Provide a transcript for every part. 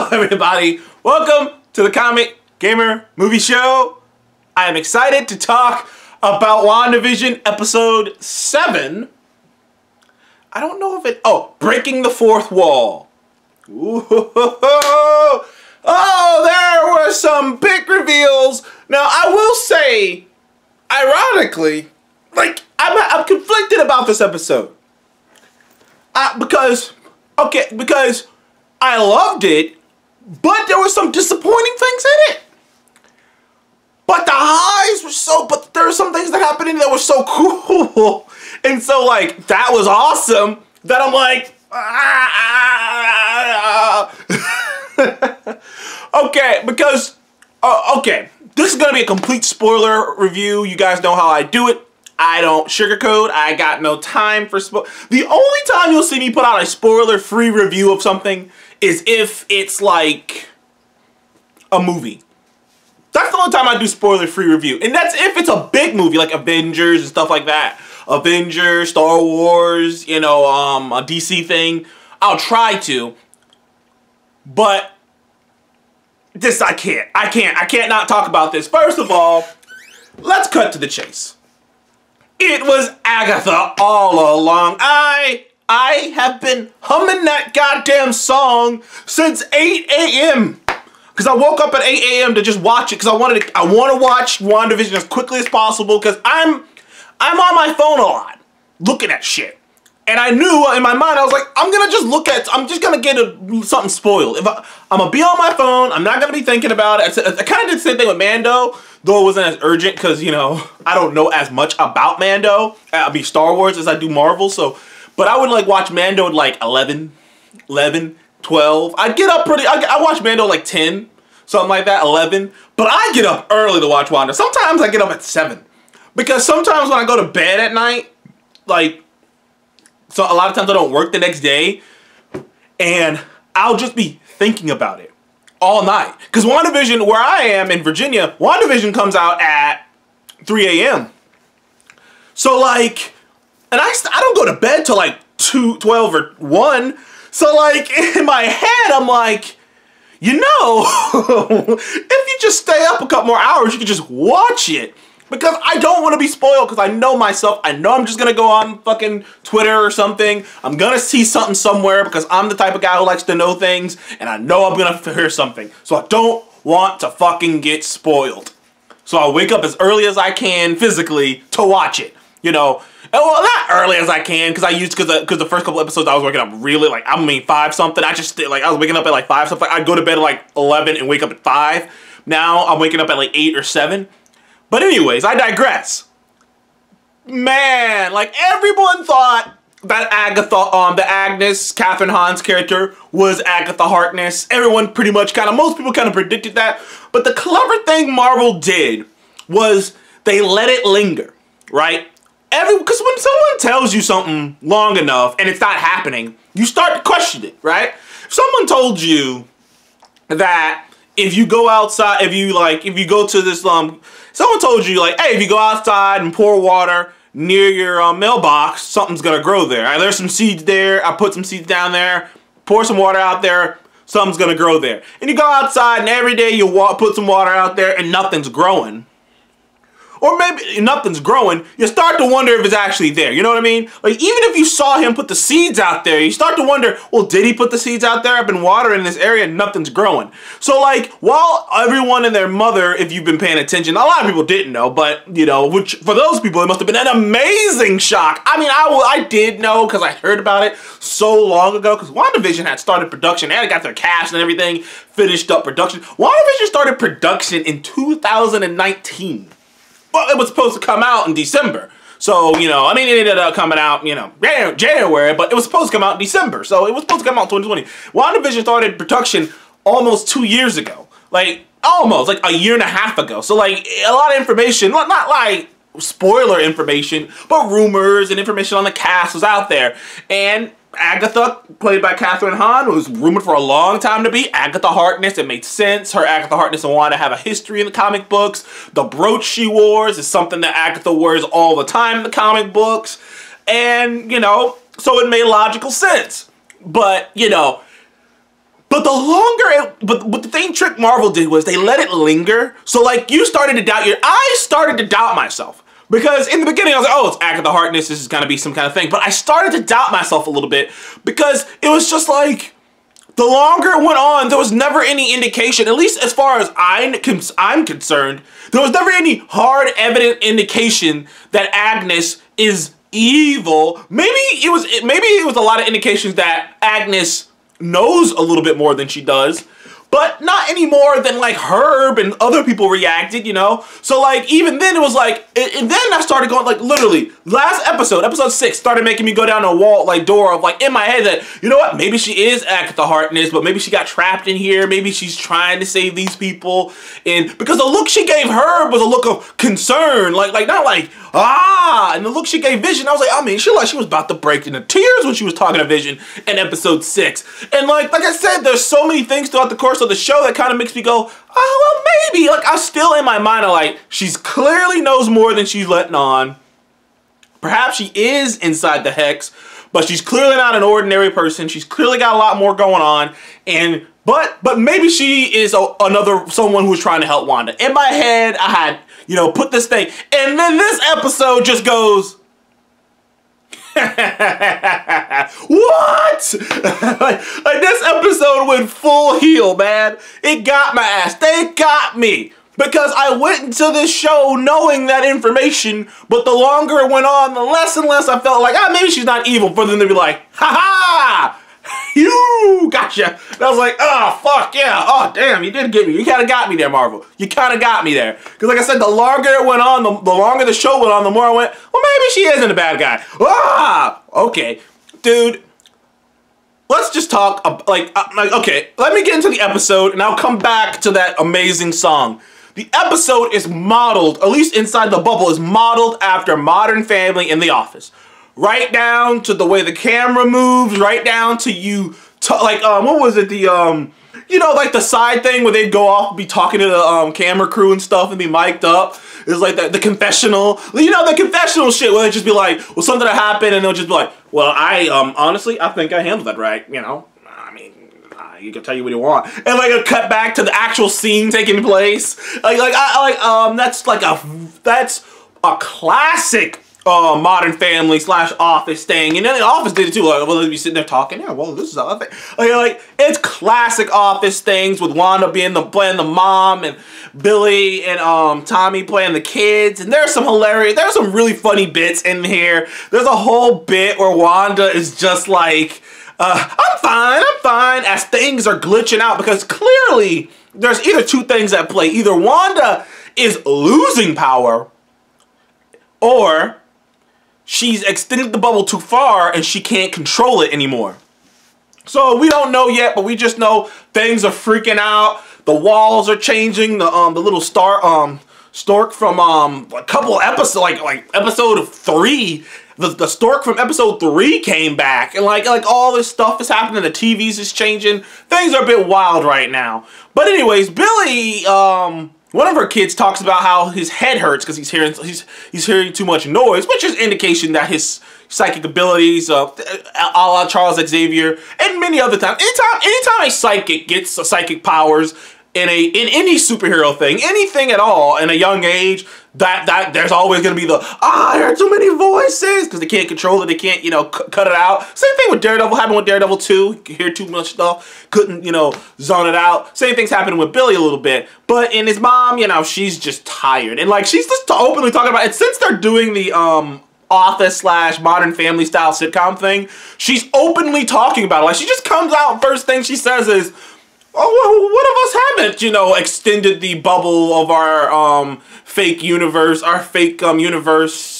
Hello everybody, welcome to the Comic Gamer Movie Show. I am excited to talk about WandaVision episode 7. I don't know if it, breaking the fourth wall. Ooh, oh, there were some big reveals. Now I will say, ironically, like I'm conflicted about this episode. Because I loved it, but there were some disappointing things in it. But the highs were but there were some things that happened in it that were so cool. And so like, that was awesome that I'm like, okay, because, okay, this is gonna be a complete spoiler review. You guys know how I do it. I don't sugarcoat. I got no time for The only time you'll see me put out a spoiler-free review of something is if it's like a movie. That's the only time I do spoiler-free review. And that's if it's a big movie like Avengers and stuff like that. Avengers, Star Wars, you know, a DC thing. I'll try to. But this, I can't. I can't not talk about this. First of all, let's cut to the chase. It was Agatha all along. I have been humming that goddamn song since 8 a.m. Because I woke up at 8 a.m. to just watch it because I want to watch WandaVision as quickly as possible because I'm on my phone a lot looking at shit. And I knew in my mind, I was like, I'm just gonna get something spoiled. If I'm gonna be on my phone, I'm not gonna be thinking about it. I kind of did the same thing with Mando, though it wasn't as urgent because, you know, I don't know as much about Mando, Star Wars, as I do Marvel. So, but I would like watch Mando at like 11, 12. I'd get up I watch Mando like 10, something like that, 11. But I get up early to watch Wanda. Sometimes I get up at 7. Because sometimes when I go to bed at night, like, so a lot of times I don't work the next day, and I'll just be thinking about it all night. Because WandaVision, where I am in Virginia, WandaVision comes out at 3 a.m. So like, and I don't go to bed till like 2, 12 or 1. So like, in my head, I'm like, you know, if you just stay up a couple more hours, you can just watch it. Because I don't want to be spoiled because I know myself. I know I'm just going to go on fucking Twitter or something. I'm going to see something somewhere because I'm the type of guy who likes to know things. And I know I'm going to hear something. So I don't want to fucking get spoiled. So I'll wake up as early as I can physically to watch it. You know, well, not early as I can because because the first couple episodes I was waking up really like, 5 something. I was waking up at like 5 something. I'd go to bed at like 11 and wake up at 5. Now I'm waking up at like 8 or 7. But anyways, I digress. Man, like everyone thought that Agatha, the Agnes, Catherine Hahn's character was Agatha Harkness. Everyone pretty much most people kind of predicted that. But the clever thing Marvel did was they let it linger, right? Because when someone tells you something long enough and it's not happening, you start to question it, right? If someone told you that if you go outside, if you go to this, someone told you like, hey, if you go outside and pour water near your mailbox, something's gonna grow there. There's some seeds there. I put some seeds down there. Pour some water out there. Something's gonna grow there. And you go outside and every day you put some water out there and nothing's growing. Or maybe nothing's growing, you start to wonder if it's actually there. You know what I mean? Like, even if you saw him put the seeds out there, you start to wonder, well, did he put the seeds out there? I've been watering this area and nothing's growing. So, like, while everyone and their mother, if you've been paying attention, a lot of people didn't know, but, you know, which, for those people, it must have been an amazing shock. I mean, I did know because I heard about it so long ago, because WandaVision had started production. They had got their cast and everything, finished up production. WandaVision started production in 2019. Well, it was supposed to come out in December. So, you know, I mean, it ended up coming out, you know, January, but it was supposed to come out in December. So it was supposed to come out in 2020. WandaVision started production almost 2 years ago. Like, almost, like a year and a half ago. So, like, a lot of information, not like spoiler information, but rumors and information on the cast was out there. And Agatha, played by Catherine Hahn, was rumored for a long time to be Agatha Harkness. It made sense. Her Agatha Harkness and Wanda have a history in the comic books. The brooch she wore is something that Agatha wears all the time in the comic books. And, you know, so it made logical sense. But, you know, But the longer but what the thing trick Marvel did was they let it linger. So like you started to doubt I started to doubt myself. Because in the beginning I was like, oh, it's Agatha Harkness, this is gonna be some kind of thing. But I started to doubt myself a little bit because it was just like, the longer it went on, there was never any indication, at least as far as I'm concerned, there was never any hard, evident indication that Agnes is evil. Maybe it was a lot of indications that Agnes knows a little bit more than she does, but not any more than like Herb and other people reacted, you know? So like, even then it was like, and then I started going like, literally, last episode 6, started making me go down a wall, like door of like, in my head that, you know what, maybe she is Agatha Harkness, but maybe she got trapped in here, maybe she's trying to save these people, and because the look she gave Herb was a look of concern, like not like, and the look she gave Vision, I was like, I mean, she was about to break into tears when she was talking to Vision in episode 6, and like I said, there's so many things throughout the course of the show that kind of makes me go, oh, well, maybe. Like, I'm still in my mind, I'm like, she's clearly knows more than she's letting on. Perhaps she is inside the Hex, but she's clearly not an ordinary person. She's clearly got a lot more going on, and but maybe she is someone who's trying to help Wanda. In my head, I had, you know, put this thing, and then this episode just goes, what? like this episode went full heel, man. It got my ass. They got me. Because I went into this show knowing that information, but the longer it went on, the less and less I felt like, maybe she's not evil, for them to be like, ha-ha! You gotcha. And I was like, oh, fuck yeah. Oh, damn, you did get me. You kind of got me there, Marvel. You kind of got me there. Because like I said, the longer it went on, the longer the show went on, the more I went, well, maybe she isn't a bad guy. Okay. Dude, let's just talk, okay, let me get into the episode, and I'll come back to that amazing song. The episode is modeled, at least inside the bubble, is modeled after Modern Family in The Office. Right down to the way the camera moves, right down to what was it, you know, like the side thing where they'd go off and be talking to the camera crew and stuff and be mic'd up. It's like the confessional, you know, the confessional shit where they'd just be like, well, something happened, and they'll just be like, well, honestly, I think I handled that right, you know? I mean, you can tell you what you want. And like a cut back to the actual scene taking place. That's a classic Modern Family / Office thing, and then The Office did it too. Like, well, they'd be sitting there talking. Yeah, well, this is how I think. Like, it's classic Office things with Wanda playing the mom, and Billy and Tommy playing the kids. And there's some really funny bits in here. There's a whole bit where Wanda is just like, I'm fine, as things are glitching out, because clearly there's either two things at play. Either Wanda is losing power, or she's extended the bubble too far and she can't control it anymore. So we don't know yet, but we just know things are freaking out. The walls are changing. The little stork from a couple episodes, like episode 3. The stork from episode 3 came back, and like all this stuff is happening. The TVs is changing. Things are a bit wild right now. But anyways, Billy, one of her kids talks about how his head hurts because he's hearing too much noise, which is indication that his psychic abilities, a la Charles Xavier, and many other times. Anytime a psychic gets psychic powers in any superhero thing, anything at all, in a young age, that there's always gonna be the I heard too many voices, because they can't control it, they can't, you know, cut it out. Same thing with Daredevil, happened with Daredevil 2. You hear too much stuff, couldn't, you know, zone it out. Same thing's happening with Billy a little bit, but in his mom, you know, she's just tired, and like she's just openly talking about it. Since they're doing the Office / Modern Family style sitcom thing, she's openly talking about it. Like, she just comes out, first thing she says is, oh, what of us haven't, you know, extended the bubble of our fake universe,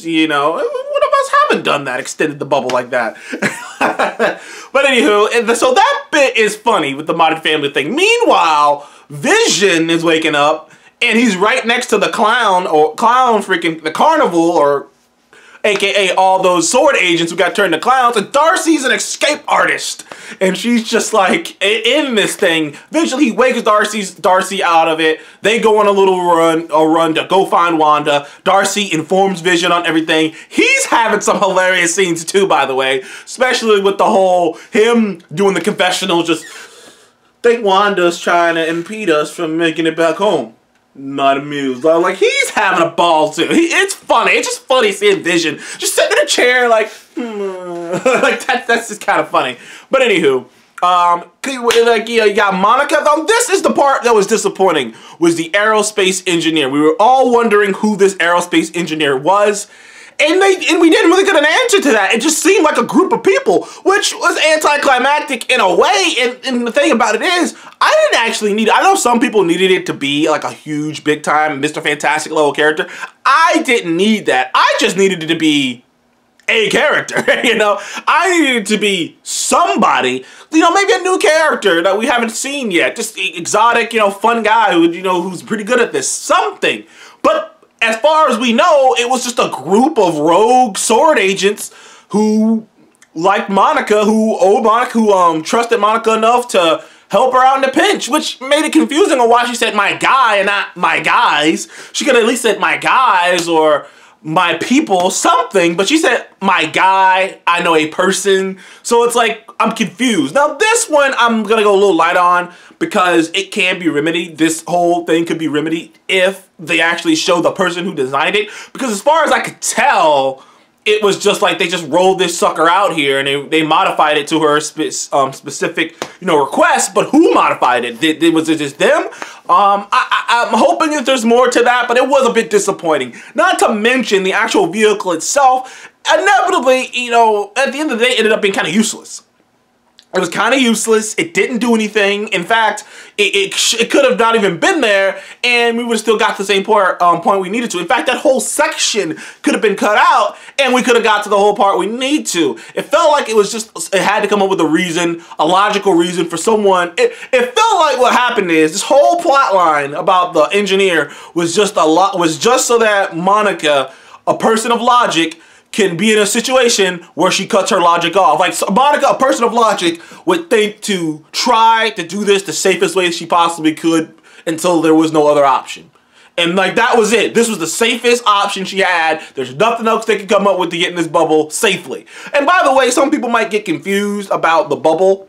you know, what of us haven't done that, extended the bubble like that. But anywho, so that bit is funny with the Modern Family thing. Meanwhile, Vision is waking up, and he's right next to the the carnival, or AKA all those sword agents who got turned to clowns, and Darcy's an escape artist. And she's just like, in this thing, eventually he wakes Darcy out of it. They go on a run to go find Wanda. Darcy informs Vision on everything. He's having some hilarious scenes too, by the way. Especially with the whole, him doing the confessional, just, think Wanda's trying to impede us from making it back home. Not amused. Like, he's having a ball, too. It's funny. It's just funny seeing Vision just sitting in a chair, like, like, that's just kind of funny. But anywho, like, you got Monica. Though this is the part that was disappointing, was the aerospace engineer. We were all wondering who this aerospace engineer was. And we didn't really get an answer to that. It just seemed like a group of people, which was anticlimactic in a way. And the thing about it is, I didn't actually need it. I know some people needed it to be like a huge, big time Mr. Fantastic level character. I didn't need that. I just needed it to be a character, you know? I needed it to be somebody, you know, maybe a new character that we haven't seen yet. Just exotic, you know, fun guy who, you know, who's pretty good at this. Something. But as far as we know, it was just a group of rogue sword agents who liked Monica, who trusted Monica enough to help her out in a pinch, which made it confusing on why she said my guy and not my guys. She could have at least said my guys or my people, something, but she said my guy, I know a person. So it's like, I'm confused. Now this one, I'm gonna go a little light on because it can be remedied. This whole thing could be remedied if they actually show the person who designed it. Because as far as I could tell, it was just like they just rolled this sucker out here and they modified it to her specific, you know, request. But who modified it? Was it just them? I'm hoping that there's more to that, but it was a bit disappointing. Not to mention the actual vehicle itself, inevitably, you know, at the end of the day, it ended up being kind of useless. It was kind of useless. It didn't do anything. In fact, it could have not even been there, and we would have still got the same point we needed to. In fact, that whole section could have been cut out, and we could have got to the whole part we need to. It felt like it was just, it had to come up with a reason, a logical reason for someone. It felt like what happened is this whole plot line about the engineer was just so that Monica, a person of logic, can be in a situation where she cuts her logic off. Like, so Monica, a person of logic, would think to try to do this the safest way she possibly could until there was no other option. And like, that was it. This was the safest option she had. There's nothing else they could come up with to get in this bubble safely. And by the way, some people might get confused about the bubble.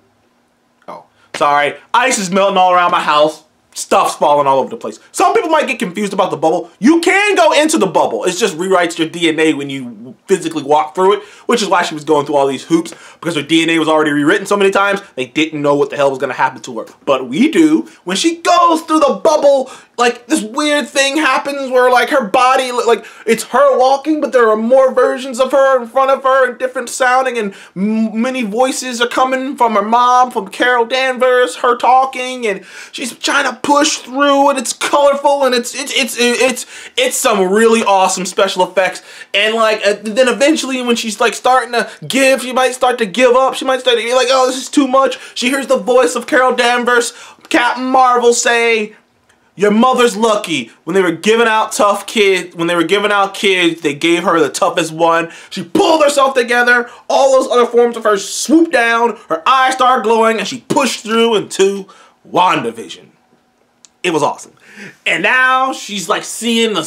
Oh, sorry. Ice is melting all around my house. Stuff's falling all over the place. Some people might get confused about the bubble. You can go into the bubble. It just rewrites your DNA when you physically walk through it, which is why she was going through all these hoops, because her DNA was already rewritten so many times, they didn't know what the hell was going to happen to her. But we do. When she goes through the bubble, like, this weird thing happens where, like, her body, like, it's her walking, but there are more versions of her in front of her and different sounding, and many voices are coming from her mom, from Carol Danvers, her talking, and she's trying to push through, and it's colorful, and it's some really awesome special effects. And like, then eventually when she's like starting to give, she might start to give up. She might start to be like, oh, this is too much. She hears the voice of Carol Danvers, Captain Marvel, say, your mother's lucky. When they were giving out kids, they gave her the toughest one. She pulled herself together. All those other forms of her swooped down. Her eyes started glowing, and she pushed through into WandaVision. It was awesome. And now she's like seeing the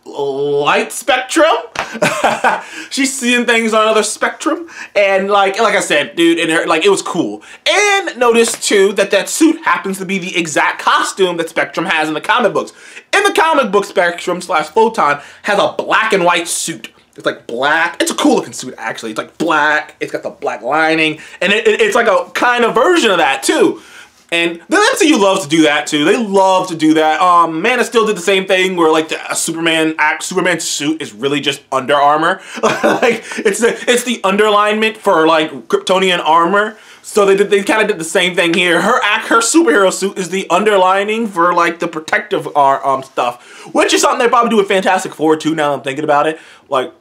light spectrum. She's seeing things on another spectrum. And like I said, dude, it was cool. And notice too that suit happens to be the exact costume that Spectrum has in the comic books. In the comic book, Spectrum / Photon has a black and white suit. It's like black. It's a cool looking suit, actually. It's like black. It's got the black lining. And it's like a kind of version of that too. And the MCU loves to do that too. They love to do that. Man of Steel did the same thing where like the Superman suit is really just Under Armour. Like it's the underlinement for like Kryptonian armor. So they kind of did the same thing here. Her superhero suit is the underlining for like the protective stuff, which is something they probably do with Fantastic Four too. Now I'm thinking about it, like,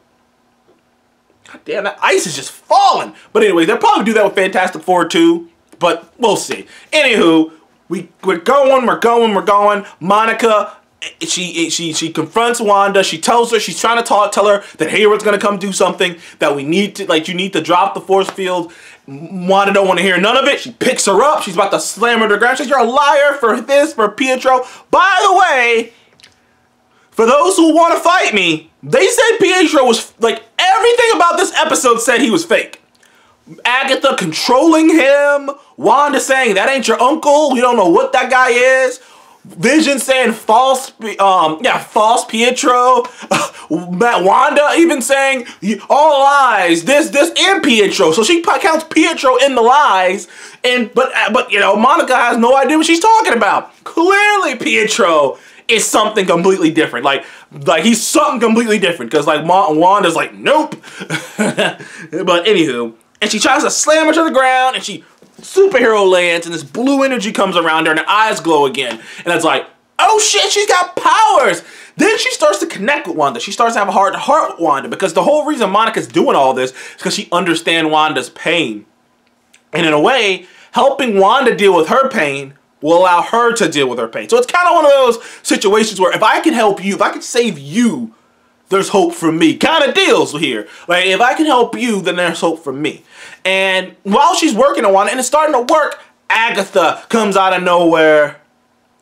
god damn, that ice is just falling. But anyway, they'll probably do that with Fantastic Four too. But we'll see. Anywho, we're going. Monica, she confronts Wanda. She tells her, she's trying to tell her that Hayward's gonna come do something, that we need to, like, you need to drop the force field. Wanda don't want to hear none of it. She picks her up. She's about to slam her to the ground. She says, you're a liar for this, for Pietro. By the way, for those who want to fight me, they said Pietro was, like, everything about this episode said he was fake. Agatha controlling him. Wanda saying, that ain't your uncle. You don't know what that guy is. Vision saying false Pietro. Wanda even saying all lies. This and Pietro. So she counts Pietro in the lies. But you know, Monica has no idea what she's talking about. Clearly Pietro is something completely different. Like he's something completely different. Because like Wanda's like, nope. But anywho, and she tries to slam her to the ground, and she superhero lands, and this blue energy comes around her, and her eyes glow again. And it's like, oh shit, she's got powers. Then she starts to connect with Wanda. She starts to have a heart-to-heart with Wanda, because the whole reason Monica's doing all this is because she understands Wanda's pain. And in a way, helping Wanda deal with her pain will allow her to deal with her pain. So it's kind of one of those situations where if I can help you, if I can save you, there's hope for me kind of deals here. Like, if I can help you, then there's hope for me. And while she's working on Wanda, and it's starting to work, Agatha comes out of nowhere.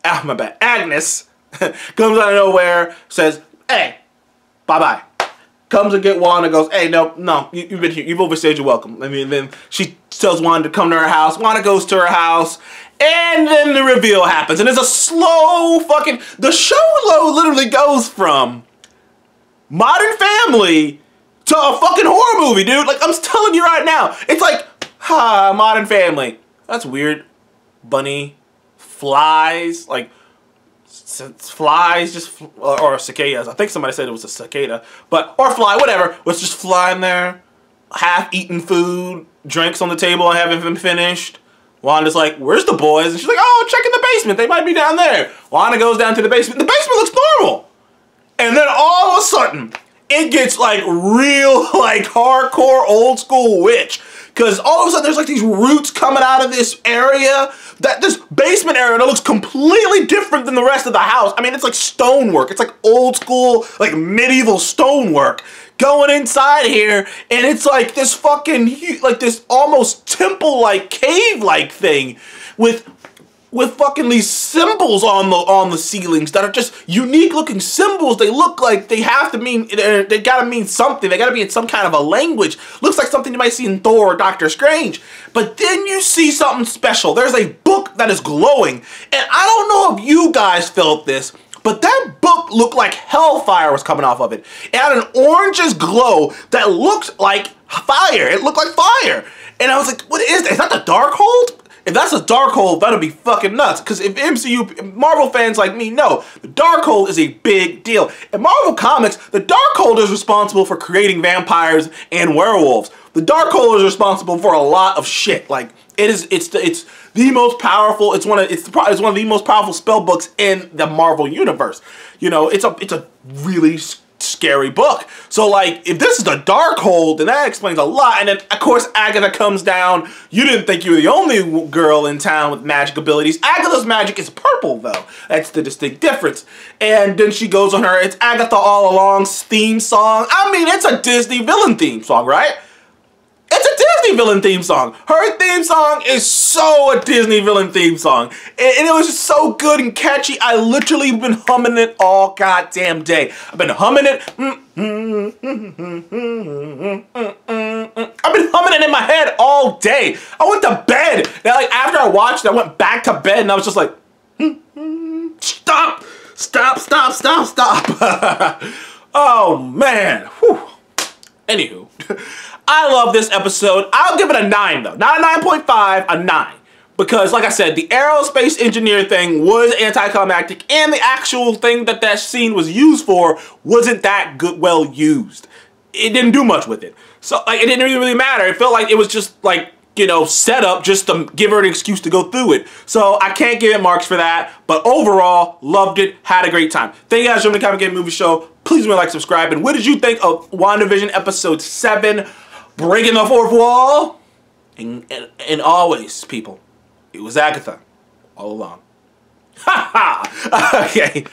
Ah, my bad. Agnes comes out of nowhere, says, hey, bye-bye. Comes and get Wanda, goes, hey, no, you've been here. You've overstayed your welcome. I mean, then she tells Wanda to come to her house. Wanda goes to her house. And then the reveal happens. And it's a slow fucking... The show literally goes from Modern Family to a fucking horror movie, dude. Like, I'm telling you right now. It's like, Modern Family. That's weird. Bunny. Flies. Like, flies just... Or cicadas. I think somebody said it was a cicada. But, or fly, whatever. Was just flying there. Half-eaten food. Drinks on the table I haven't been finished. Wanda's like, where's the boys? And she's like, oh, check in the basement. They might be down there. Wanda goes down to the basement. The basement looks normal. And then all of a sudden, it gets like real, like hardcore old school witch. Because all of a sudden there's like these roots coming out of this area, this basement area that looks completely different than the rest of the house. I mean, it's like stonework. It's like old school, like medieval stonework going inside here. And it's like this fucking, like this almost temple-like, cave-like thing with fucking these symbols on the ceilings that are just unique looking symbols. They look like they have to mean, they gotta mean something. They gotta be in some kind of a language. Looks like something you might see in Thor or Doctor Strange. But then you see something special. There's a book that is glowing. And I don't know if you guys felt this, but that book looked like hellfire was coming off of it. It had an orangish glow that looked like fire. It looked like fire. And I was like, what is that? Is that the Darkhold? If that's a Darkhold, that'll be fucking nuts. Because if Marvel fans like me know, the Darkhold is a big deal. In Marvel Comics, the Darkhold is responsible for creating vampires and werewolves. The Darkhold is responsible for a lot of shit. Like, it's the most powerful. It's one of the most powerful spell books in the Marvel universe. You know, it's a really scary book. So like, if this is the Darkhold, then that explains a lot. And then of course Agatha comes down. You didn't think you were the only girl in town with magic abilities. Agatha's magic is purple though. That's the distinct difference. And then she goes on her It's Agatha All Along's theme song. I mean, it's a Disney villain theme song, right? It's a Disney villain theme song. Her theme song is so a Disney villain theme song. And it was just so good and catchy. I literally been humming it all goddamn day. I've been humming it. I've been humming it in my head all day. I went to bed. Now, like, after I watched it, I went back to bed and I was just like, stop, stop, stop, stop, stop. Oh, man. Whew. Anywho. I love this episode. I'll give it a 9 though. Not a 9.5, a 9. Because like I said, the aerospace engineer thing was anticlimactic, and the actual thing that scene was used for wasn't that good, well used. It didn't do much with it. So like, it didn't really matter. It felt like it was just like, you know, set up just to give her an excuse to go through it. So I can't give it marks for that. But overall, loved it, had a great time. Thank you guys for joining the Comic Game Movie Show. Please remember to like, subscribe. And what did you think of WandaVision Episode 7? Breaking the fourth wall, and always, people, it was Agatha all along. Ha ha! Okay.